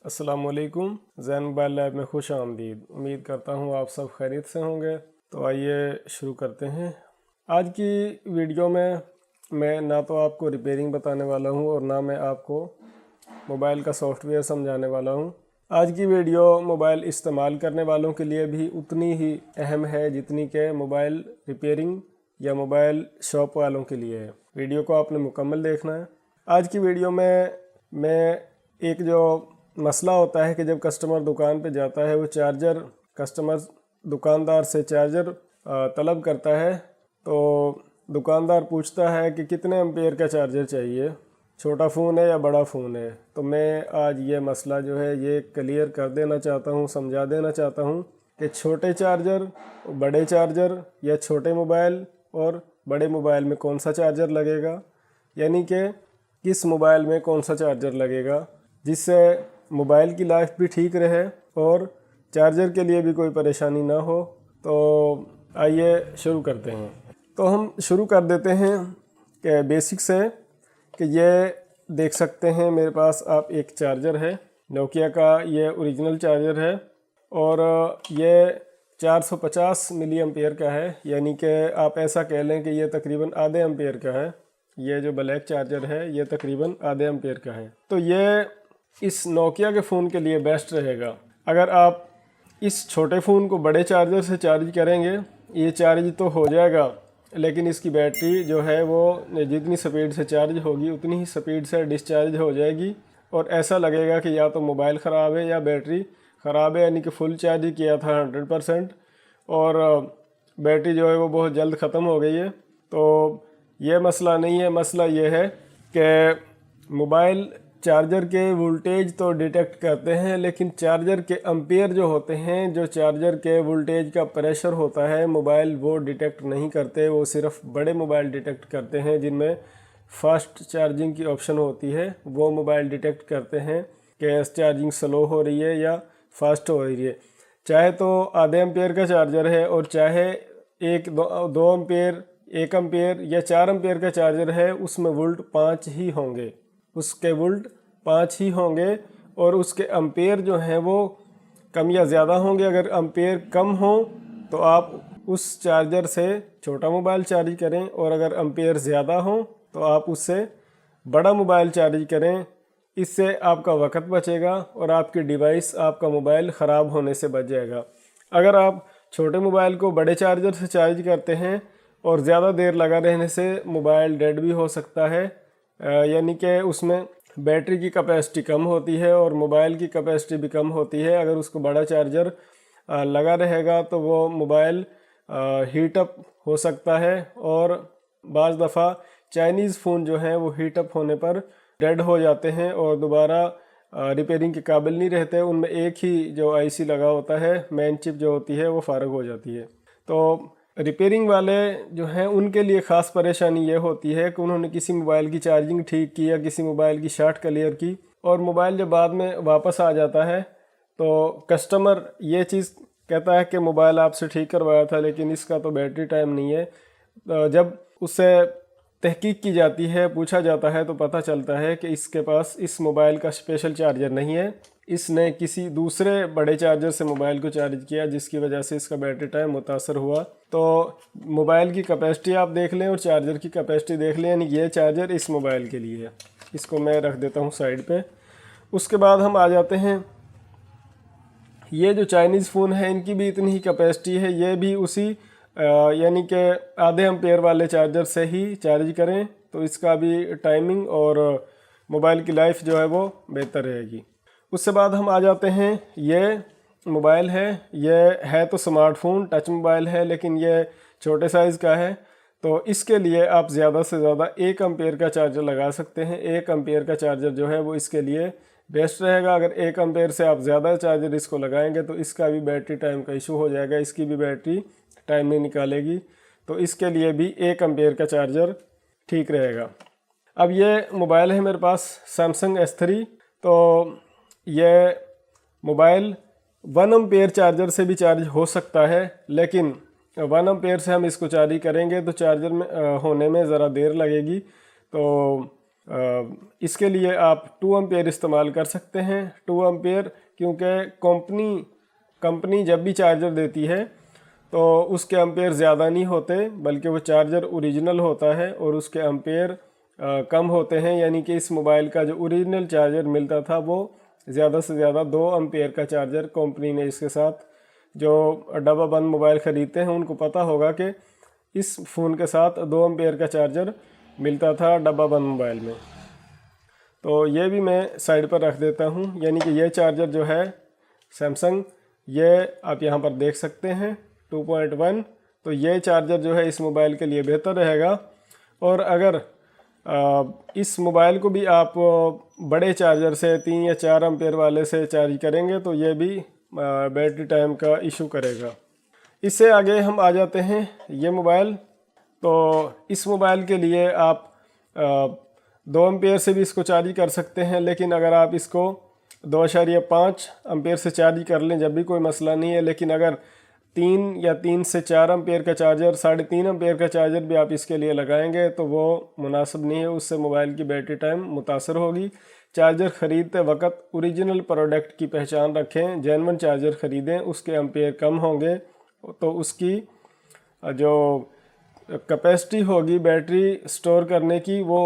अस्सलाम वालेकुम। ज़ैन mobile lab में खुश आमदीद। उम्मीद करता हूँ आप सब खैरियत से होंगे। तो आइए शुरू करते हैं। आज की वीडियो में मैं ना तो आपको रिपेयरिंग बताने वाला हूँ और ना मैं आपको मोबाइल का सॉफ्टवेयर समझाने वाला हूँ। आज की वीडियो मोबाइल इस्तेमाल करने वालों के लिए भी उतनी ही अहम है जितनी कि मोबाइल रिपेयरिंग या मोबाइल शॉप वालों के लिए है। वीडियो को आपने मुकम्मल देखना है। आज की वीडियो में मैं एक जो मसला होता है कि जब कस्टमर दुकान पे जाता है, वो चार्जर कस्टमर दुकानदार से चार्जर तलब करता है, तो दुकानदार पूछता है कि कितने एम्पेयर का चार्जर चाहिए, छोटा फ़ोन है या बड़ा फ़ोन है। तो मैं आज ये मसला जो है ये क्लियर कर देना चाहता हूँ, समझा देना चाहता हूँ कि छोटे चार्जर, बड़े चार्जर या छोटे मोबाइल और बड़े मोबाइल में कौन सा चार्जर लगेगा, यानी कि किस मोबाइल में कौन सा चार्जर लगेगा जिससे मोबाइल की लाइफ भी ठीक रहे और चार्जर के लिए भी कोई परेशानी ना हो। तो आइए शुरू करते हैं। तो हम शुरू कर देते हैं कि बेसिक से कि ये देख सकते हैं मेरे पास आप एक चार्जर है, नोकिया का ये ओरिजिनल चार्जर है और ये 450 मिली एम्पेयर का है, यानी कि आप ऐसा कह लें कि ये तकरीबन आधे एम्पेयर का है। ये जो ब्लैक चार्जर है ये तकरीबन आधे एम्पेयर का है। तो ये इस नोकिया के फ़ोन के लिए बेस्ट रहेगा। अगर आप इस छोटे फ़ोन को बड़े चार्जर से चार्ज करेंगे, ये चार्ज तो हो जाएगा, लेकिन इसकी बैटरी जो है वो जितनी स्पीड से चार्ज होगी उतनी ही स्पीड से डिस्चार्ज हो जाएगी और ऐसा लगेगा कि या तो मोबाइल ख़राब है या बैटरी ख़राब है, यानी कि फुल चार्ज किया था 100% और बैटरी जो है वो बहुत जल्द ख़त्म हो गई है। तो ये मसला नहीं है। मसला ये है कि मोबाइल चार्जर के वोल्टेज तो डिटेक्ट करते हैं, लेकिन चार्जर के एम्पेयर जो होते हैं, जो चार्जर के वोल्टेज का प्रेशर होता है, मोबाइल वो डिटेक्ट नहीं करते। वो सिर्फ बड़े मोबाइल डिटेक्ट करते हैं जिनमें फास्ट चार्जिंग की ऑप्शन होती है। वो मोबाइल डिटेक्ट करते हैं कि चार्जिंग स्लो हो रही है या फास्ट हो रही है। चाहे तो आधे एम्पेयर का चार्जर है और चाहे दो एम्पेयर, 1 एम्पेयर या 4 एम्पेयर का चार्जर है, उसमें वोल्ट 5 ही होंगे, उसके वोल्ट 5 ही होंगे और उसके एम्पेयर जो हैं वो कम या ज़्यादा होंगे। अगर एम्पेयर कम हो तो आप उस चार्जर से छोटा मोबाइल चार्ज करें और अगर एम्पेयर ज़्यादा हो तो आप उससे बड़ा मोबाइल चार्ज करें। इससे आपका वक्त बचेगा और आपकी डिवाइस, आपका मोबाइल ख़राब होने से बच जाएगा। अगर आप छोटे मोबाइल को बड़े चार्जर से चार्ज करते हैं और ज़्यादा देर लगा रहने से मोबाइल डेड भी हो सकता है, यानी कि उसमें बैटरी की कैपेसिटी कम होती है और मोबाइल की कैपेसिटी भी कम होती है। अगर उसको बड़ा चार्जर लगा रहेगा तो वो मोबाइल हीट अप हो सकता है और बाज़ दफ़ा चाइनीज़ फ़ोन जो हैं वो हीट अप होने पर डेड हो जाते हैं और दोबारा रिपेयरिंग के काबिल नहीं रहते। उनमें एक ही जो आईसी लगा होता है, मेन चिप जो होती है, वो फ़ारग हो जाती है। तो रिपेयरिंग वाले जो हैं उनके लिए ख़ास परेशानी ये होती है कि उन्होंने किसी मोबाइल की चार्जिंग ठीक की या किसी मोबाइल की शॉर्ट क्लियर की और मोबाइल जब बाद में वापस आ जाता है तो कस्टमर ये चीज़ कहता है कि मोबाइल आपसे ठीक करवाया था लेकिन इसका तो बैटरी टाइम नहीं है। जब उससे तहकीक की जाती है, पूछा जाता है, तो पता चलता है कि इसके पास इस मोबाइल का स्पेशल चार्जर नहीं है, इसने किसी दूसरे बड़े चार्जर से मोबाइल को चार्ज किया जिसकी वजह से इसका बैटरी टाइम मुतासर हुआ। तो मोबाइल की कैपेसिटी आप देख लें और चार्जर की कैपेसिटी देख लें, यानी ये चार्जर इस मोबाइल के लिए है। इसको मैं रख देता हूँ साइड पे। उसके बाद हम आ जाते हैं, ये जो चाइनीज़ फ़ोन है इनकी भी इतनी ही कैपेसिटी है, ये भी उसी यानी कि आधे एम्पेयर वाले चार्जर से ही चार्ज करें तो इसका भी टाइमिंग और मोबाइल की लाइफ जो है वो बेहतर रहेगी। उसके बाद हम आ जाते हैं, ये मोबाइल है तो स्मार्टफोन टच मोबाइल है, लेकिन ये छोटे साइज़ का है। तो इसके लिए आप ज़्यादा से ज़्यादा 1 एम्पेयर का चार्जर लगा सकते हैं। 1 एम्पेयर का चार्जर जो है वो इसके लिए बेस्ट रहेगा। अगर 1 एम्पेयर से आप ज़्यादा चार्जर इसको लगाएंगे तो इसका भी बैटरी टाइम का इशू हो जाएगा, इसकी भी बैटरी टाइम नहीं निकालेगी। तो इसके लिए भी 1 एम्पेयर का चार्जर ठीक रहेगा। अब ये मोबाइल है मेरे पास सैमसंग S3। तो ये मोबाइल 1 एम्पेयर चार्जर से भी चार्ज हो सकता है, लेकिन 1 एम्पेयर से हम इसको चार्ज करेंगे तो चार्जर में होने में ज़रा देर लगेगी। तो इसके लिए आप 2 एम्पेयर इस्तेमाल कर सकते हैं। 2 एम्पेयर क्योंकि कंपनी जब भी चार्जर देती है तो उसके एम्पेयर ज़्यादा नहीं होते, बल्कि वो चार्जर ओरिजिनल होता है और उसके एम्पेयर कम होते हैं। यानी कि इस मोबाइल का जो ओरिजिनल चार्जर मिलता था वो ज़्यादा से ज़्यादा 2 एम्पेयर का चार्जर कंपनी ने इसके साथ, जो डब्बा बंद मोबाइल ख़रीदते हैं उनको पता होगा कि इस फ़ोन के साथ 2 एम्पेयर का चार्जर मिलता था डब्बा बंद मोबाइल में। तो ये भी मैं साइड पर रख देता हूँ। यानी कि ये चार्जर जो है सैमसंग, ये आप यहाँ पर देख सकते हैं 2.1। तो ये चार्जर जो है इस मोबाइल के लिए बेहतर रहेगा। और अगर इस मोबाइल को भी आप बड़े चार्जर से 3 या 4 एम्पेयर वाले से चार्ज करेंगे तो ये भी बैटरी टाइम का इशू करेगा। इससे आगे हम आ जाते हैं ये मोबाइल। तो इस मोबाइल के लिए आप 2 एम्पेयर से भी इसको चार्ज कर सकते हैं, लेकिन अगर आप इसको 2.5 एम्पेयर से चार्ज कर लें जब भी कोई मसला नहीं है। लेकिन अगर 3 या 3 से 4 एम्पेयर का चार्जर, 3.5 एम्पेयर का चार्जर भी आप इसके लिए लगाएंगे तो वो मुनासिब नहीं है, उससे मोबाइल की बैटरी टाइम मुतासर होगी। चार्जर ख़रीदते वक्त ओरिजिनल प्रोडक्ट की पहचान रखें, जेन्युइन चार्जर ख़रीदें, उसके एम्पेयर कम होंगे तो उसकी जो कैपेसिटी होगी बैटरी स्टोर करने की वो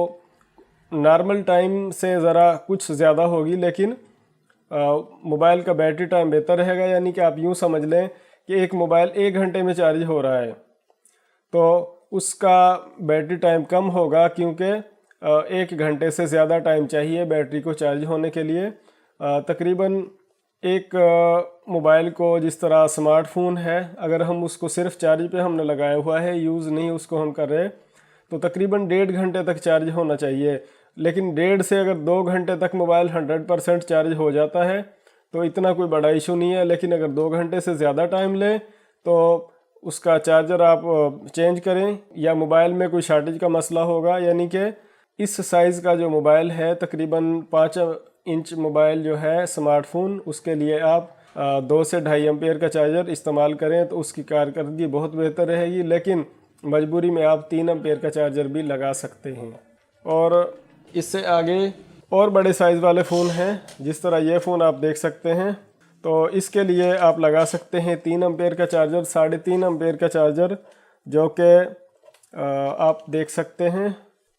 नॉर्मल टाइम से ज़रा कुछ ज़्यादा होगी, लेकिन मोबाइल का बैटरी टाइम बेहतर रहेगा। यानी कि आप यूँ समझ लें कि एक मोबाइल 1 घंटे में चार्ज हो रहा है तो उसका बैटरी टाइम कम होगा, क्योंकि 1 घंटे से ज़्यादा टाइम चाहिए बैटरी को चार्ज होने के लिए। तकरीबन एक मोबाइल को, जिस तरह स्मार्टफोन है, अगर हम उसको सिर्फ चार्ज पे हमने लगाया हुआ है, यूज़ नहीं उसको हम कर रहे, तो तकरीबन 1.5 घंटे तक चार्ज होना चाहिए। लेकिन 1.5 से अगर 2 घंटे तक मोबाइल 100% चार्ज हो जाता है तो इतना कोई बड़ा इशू नहीं है। लेकिन अगर 2 घंटे से ज़्यादा टाइम ले तो उसका चार्जर आप चेंज करें, या मोबाइल में कोई शॉर्टेज का मसला होगा। यानी कि इस साइज़ का जो मोबाइल है, तकरीबन 5 इंच मोबाइल जो है स्मार्टफोन, उसके लिए आप 2 से 2.5 एम्पेयर का चार्जर इस्तेमाल करें तो उसकी कारकर्दगी बहुत बेहतर रहेगी। लेकिन मजबूरी में आप 3 एम्पेयर का चार्जर भी लगा सकते हैं। और इससे आगे और बड़े साइज़ वाले फ़ोन हैं, जिस तरह ये फ़ोन आप देख सकते हैं। तो इसके लिए आप लगा सकते हैं 3 एम्पेयर का चार्जर, 3.5 एम्पेयर का चार्जर, जो कि आप देख सकते हैं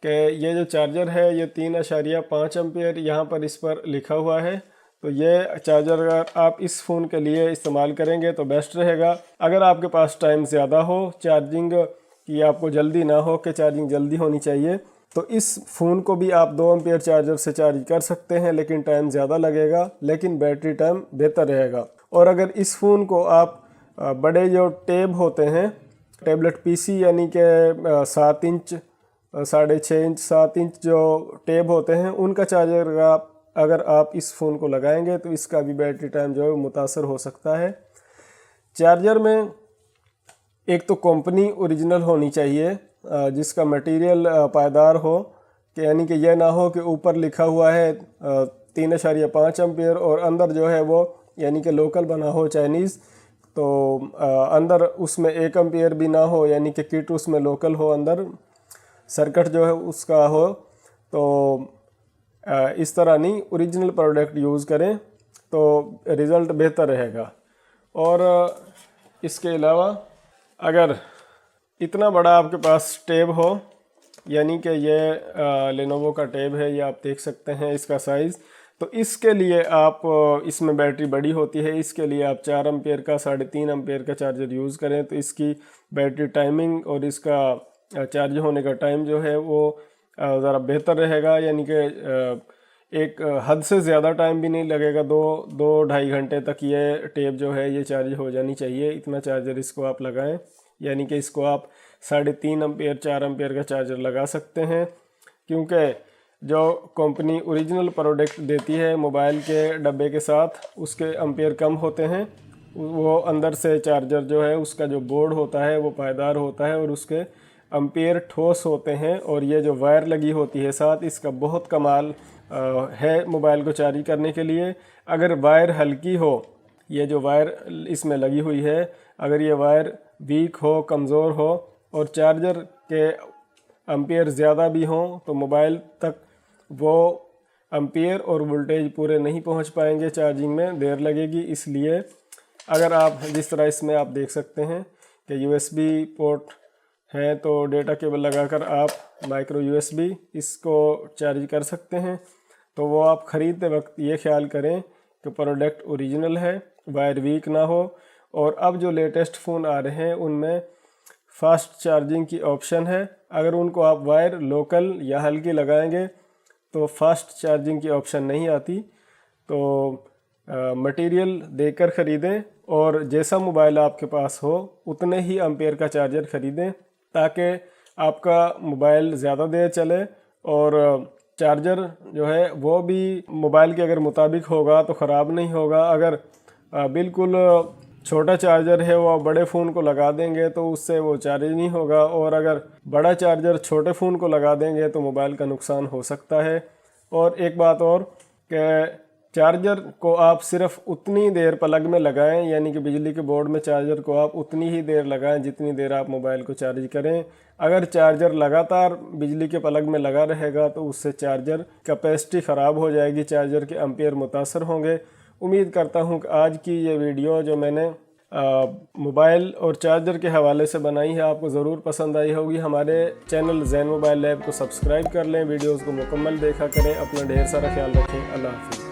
कि ये जो चार्जर है ये 3.5 एम्पेयर यहाँ पर इस पर लिखा हुआ है। तो ये चार्जर अगर आप इस फ़ोन के लिए इस्तेमाल करेंगे तो बेस्ट रहेगा। अगर आपके पास टाइम ज़्यादा हो, चार्जिंग की आपको जल्दी ना हो कि चार्जिंग जल्दी होनी चाहिए, तो इस फ़ोन को भी आप 2 एम्पेयर चार्जर से चार्ज कर सकते हैं, लेकिन टाइम ज़्यादा लगेगा, लेकिन बैटरी टाइम बेहतर रहेगा। और अगर इस फ़ोन को आप बड़े जो टैब होते हैं, टैबलेट पीसी, यानी कि 7 इंच, 6.5 इंच, 7 इंच जो टैब होते हैं, उनका चार्जर अगर आप इस फ़ोन को लगाएंगे तो इसका भी बैटरी टाइम जो है मुतासर हो सकता है। चार्जर में एक तो कंपनी ओरिजिनल होनी चाहिए, जिसका मटेरियल पायदार हो, कि यानी कि यह ना हो कि ऊपर लिखा हुआ है 3.5 एम्पेयर और अंदर जो है वो यानी कि लोकल बना हो, चाइनीज़, तो अंदर उसमें 1 एम्पेयर भी ना हो, यानी कि किट उसमें लोकल हो, अंदर सर्किट जो है उसका हो। तो इस तरह नहीं, ओरिजिनल प्रोडक्ट यूज़ करें तो रिज़ल्ट बेहतर रहेगा। और इसके अलावा अगर इतना बड़ा आपके पास टैब हो, यानी कि ये लेनोवो का टैब है, ये आप देख सकते हैं इसका साइज़, तो इसके लिए आप, इसमें बैटरी बड़ी होती है, इसके लिए आप 4 एम्पेयर का, 3.5 एम्पेयर का चार्जर यूज़ करें तो इसकी बैटरी टाइमिंग और इसका चार्ज होने का टाइम जो है वो ज़रा बेहतर रहेगा। यानी कि एक हद से ज़्यादा टाइम भी नहीं लगेगा, 2-2.5 घंटे तक ये टैब जो है ये चार्ज हो जानी चाहिए। इतना चार्जर इसको आप लगाएं, यानी कि इसको आप 3.5 एम्पेयर, 4 एम्पेयर का चार्जर लगा सकते हैं, क्योंकि जो कंपनी ओरिजिनल प्रोडक्ट देती है मोबाइल के डब्बे के साथ, उसके एम्पेयर कम होते हैं। वो अंदर से चार्जर जो है उसका जो बोर्ड होता है वो पायदार होता है और उसके एम्पेयर ठोस होते हैं। और ये जो वायर लगी होती है साथ, इसका बहुत कमाल है मोबाइल को चार्ज करने के लिए। अगर वायर हल्की हो, ये जो वायर इसमें लगी हुई है, अगर ये वायर वीक हो, कमज़ोर हो और चार्जर के एम्पेयर ज़्यादा भी हों तो मोबाइल तक वो एम्पियर और वोल्टेज पूरे नहीं पहुंच पाएंगे, चार्जिंग में देर लगेगी। इसलिए अगर आप जिस तरह इसमें आप देख सकते हैं कि यूएसबी पोर्ट है, तो डेटा केबल लगाकर आप माइक्रो यूएसबी इसको चार्ज कर सकते हैं। तो वो आप ख़रीदते वक्त ये ख्याल करें कि प्रोडक्ट ओरिजिनल है, वायर वीक ना हो। और अब जो लेटेस्ट फ़ोन आ रहे हैं उनमें फास्ट चार्जिंग की ऑप्शन है। अगर उनको आप वायर लोकल या हल्की लगाएंगे तो फास्ट चार्जिंग की ऑप्शन नहीं आती। तो मटेरियल देकर ख़रीदें और जैसा मोबाइल आपके पास हो उतने ही एम्पेयर का चार्जर ख़रीदें, ताकि आपका मोबाइल ज़्यादा देर चले और चार्जर जो है वो भी मोबाइल के अगर मुताबिक होगा तो ख़राब नहीं होगा। अगर बिल्कुल छोटा चार्जर है वो बड़े फ़ोन को लगा देंगे तो उससे वो चार्ज नहीं होगा, और अगर बड़ा चार्जर छोटे फ़ोन को लगा देंगे तो मोबाइल का नुकसान हो सकता है। और एक बात और कि चार्जर को आप सिर्फ उतनी देर प्लग में लगाएं, यानी कि बिजली के बोर्ड में चार्जर को आप उतनी ही देर लगाएं जितनी देर आप मोबाइल को चार्ज करें। अगर चार्जर लगातार बिजली के प्लग में लगा रहेगा तो उससे चार्जर कैपेसिटी ख़राब हो जाएगी, चार्जर के एम्पियर मुतासर होंगे। उम्मीद करता हूं कि आज की ये वीडियो जो मैंने मोबाइल और चार्जर के हवाले से बनाई है आपको ज़रूर पसंद आई होगी। हमारे चैनल ज़ैन मोबाइल लैब को सब्सक्राइब कर लें, वीडियोज़ को मुकम्मल देखा करें। अपना ढेर सारा ख्याल रखें। अल्लाह हाफ़िज़।